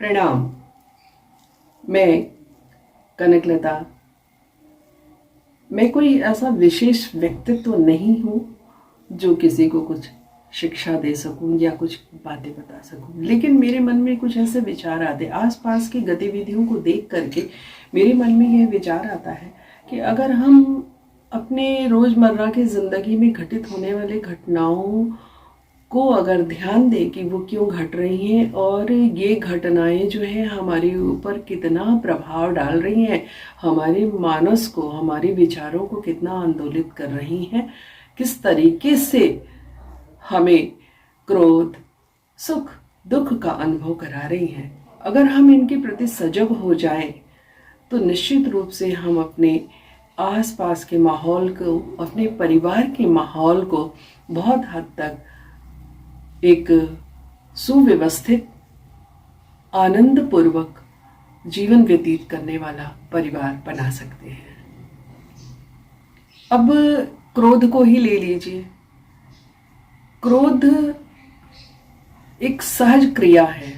प्रणाम। मैं कनकलता। मैं कोई ऐसा विशेष व्यक्तित्व नहीं हूँ जो किसी को कुछ शिक्षा दे सकूं या कुछ बातें बता सकूं, लेकिन मेरे मन में कुछ ऐसे विचार आते, आसपास की गतिविधियों को देख करके मेरे मन में यह विचार आता है कि अगर हम अपने रोज़मर्रा की ज़िंदगी में घटित होने वाली घटनाओं को अगर ध्यान दें कि वो क्यों घट रही हैं और ये घटनाएं जो हैं हमारे ऊपर कितना प्रभाव डाल रही हैं, हमारे मानस को, हमारे विचारों को कितना आंदोलित कर रही हैं, किस तरीके से हमें क्रोध, सुख, दुख का अनुभव करा रही हैं। अगर हम इनके प्रति सजग हो जाएं तो निश्चित रूप से हम अपने आसपास के माहौल को, अपने परिवार के माहौल को बहुत हद तक एक सुव्यवस्थित, आनंदपूर्वक जीवन व्यतीत करने वाला परिवार बना सकते हैं। अब क्रोध को ही ले लीजिए। क्रोध एक सहज क्रिया है।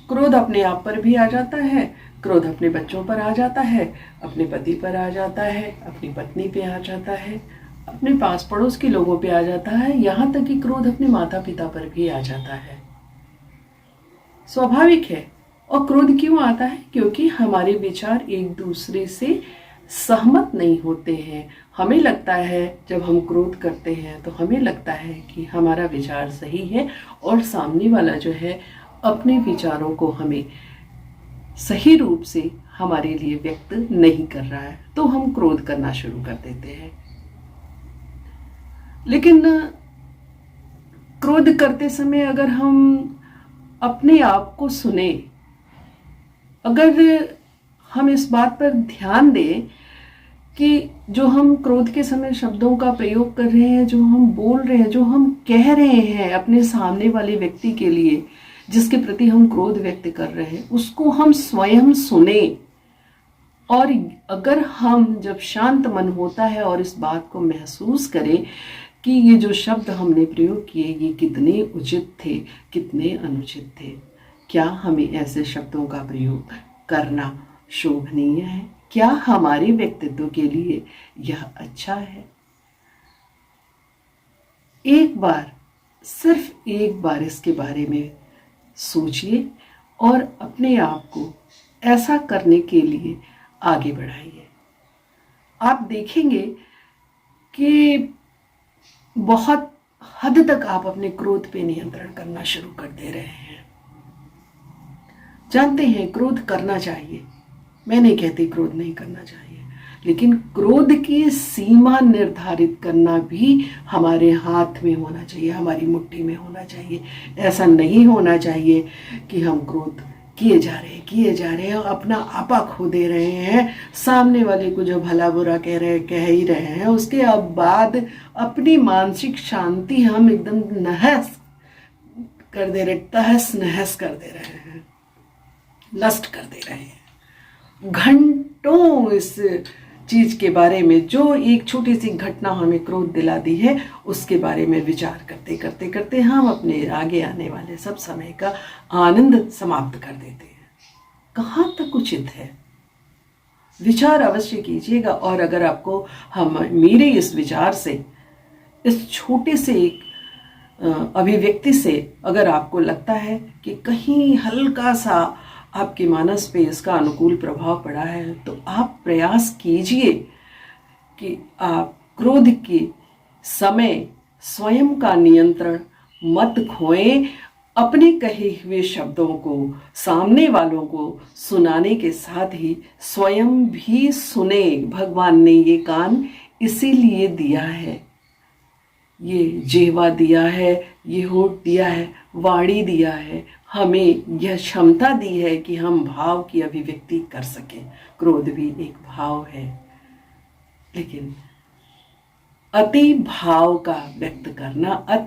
क्रोध अपने आप पर भी आ जाता है, क्रोध अपने बच्चों पर आ जाता है, अपने पति पर आ जाता है, अपनी पत्नी पे आ जाता है, अपने पास पड़ोस के लोगों पे आ जाता है, यहाँ तक कि क्रोध अपने माता पिता पर भी आ जाता है। स्वाभाविक है। और क्रोध क्यों आता है? क्योंकि हमारे विचार एक दूसरे से सहमत नहीं होते हैं। हमें लगता है, जब हम क्रोध करते हैं तो हमें लगता है कि हमारा विचार सही है और सामने वाला जो है अपने विचारों को हमें सही रूप से हमारे लिए व्यक्त नहीं कर रहा है, तो हम क्रोध करना शुरू कर देते हैं। लेकिन क्रोध करते समय अगर हम अपने आप को सुने, अगर हम इस बात पर ध्यान दें कि जो हम क्रोध के समय शब्दों का प्रयोग कर रहे हैं, जो हम बोल रहे हैं, जो हम कह रहे हैं अपने सामने वाले व्यक्ति के लिए, जिसके प्रति हम क्रोध व्यक्त कर रहे हैं, उसको हम स्वयं सुने। और अगर हम जब शांत मन होता है और इस बात को महसूस करें कि ये जो शब्द हमने प्रयोग किए ये कितने उचित थे, कितने अनुचित थे, क्या हमें ऐसे शब्दों का प्रयोग करना शोभनीय है? क्या हमारे व्यक्तित्व के लिए यह अच्छा है? एक बार, सिर्फ एक बार इसके बारे में सोचिए और अपने आप को ऐसा करने के लिए आगे बढ़ाइए। आप देखेंगे कि बहुत हद तक आप अपने क्रोध पे नियंत्रण करना शुरू कर दे रहे हैं। जानते हैं क्रोध करना चाहिए, मैं नहीं कहती क्रोध नहीं करना चाहिए, लेकिन क्रोध की सीमा निर्धारित करना भी हमारे हाथ में होना चाहिए, हमारी मुट्ठी में होना चाहिए। ऐसा नहीं होना चाहिए कि हम क्रोध किए जा रहे हैं और अपना आपा खो दे रहे हैं, सामने वाले को जो भला बुरा कह ही रहे हैं, उसके अब बाद अपनी मानसिक शांति हम एकदम नहस कर दे रहे, तहस नहस कर दे रहे हैं, नष्ट कर दे रहे हैं। घंटों इस चीज के बारे में, जो एक छोटी सी घटना हमें क्रोध दिला दी है, उसके बारे में विचार करते करते करते हम अपने आगे आने वाले सब समय का आनंद समाप्त कर देते हैं। कहाँ तक उचित है? विचार अवश्य कीजिएगा। और अगर आपको हम मेरे इस विचार से, इस छोटे से एक अभिव्यक्ति से अगर आपको लगता है कि कहीं हल्का सा आपके मानस पे इसका अनुकूल प्रभाव पड़ा है, तो आप प्रयास कीजिए कि आप क्रोध के समय स्वयं का नियंत्रण मत खोएं। अपने कहे हुए शब्दों को सामने वालों को सुनाने के साथ ही स्वयं भी सुने। भगवान ने ये कान इसीलिए दिया है, ये जिह्वा दिया है, ये होठ दिया है, वाणी दिया है, हमें यह क्षमता दी है कि हम भाव की अभिव्यक्ति कर सकें। क्रोध भी एक भाव है, लेकिन अति भाव का व्यक्त करना,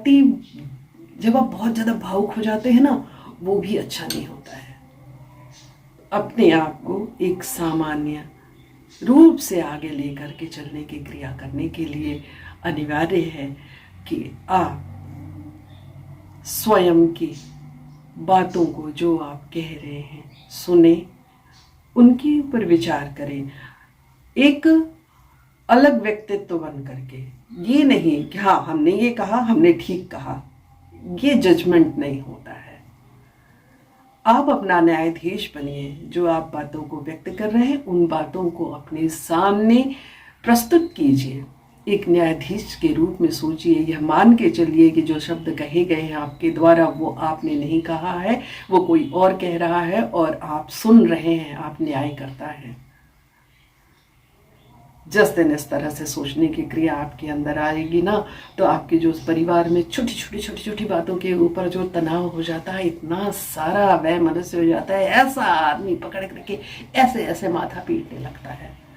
जब आप बहुत ज़्यादा भावुक हो जाते हैं ना, वो भी अच्छा नहीं होता है। अपने आप को एक सामान्य रूप से आगे लेकर के चलने की क्रिया करने के लिए अनिवार्य है कि आप स्वयं की बातों को जो आप कह रहे हैं सुने, उनके ऊपर विचार करें, एक अलग व्यक्तित्व बन करके। ये नहीं कि हाँ हमने ये कहा, हमने ठीक कहा, ये जजमेंट नहीं होता है। आप अपना न्यायाधीश बनिए, जो आप बातों को व्यक्त कर रहे हैं उन बातों को अपने सामने प्रस्तुत कीजिए। एक न्यायाधीश के रूप में सोचिए, यह मान के चलिए कि जो शब्द कहे गए हैं आपके द्वारा वो आपने नहीं कहा है, वो कोई और कह रहा है और आप सुन रहे हैं, आप न्यायकर्ता हैं। जिस दिन इस तरह से सोचने की क्रिया आपके अंदर आएगी ना, तो आपके जो परिवार में छोटी छोटी बातों के ऊपर जो तनाव हो जाता है, इतना सारा वह मनुष्य हो जाता है, ऐसा आदमी पकड़ करके ऐसे ऐसे माथा पीटने लगता है,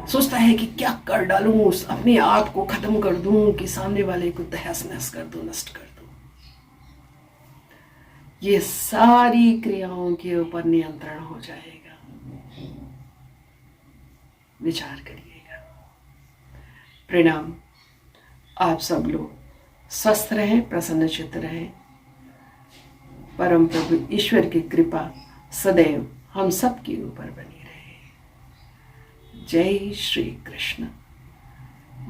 सोचता है कि क्या कर डालूं, अपने आप को खत्म कर दूं कि सामने वाले को तहस नहस कर दूं, नष्ट कर दूं। ये सारी क्रियाओं के ऊपर नियंत्रण हो जाएगा। विचार करिएगा। प्रणाम। आप सब लोग स्वस्थ रहें, प्रसन्नचित्त रहें। परम प्रभु ईश्वर की कृपा सदैव हम सब के ऊपर बनी रहे। जय श्री कृष्ण।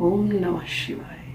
ओम नमः शिवाय।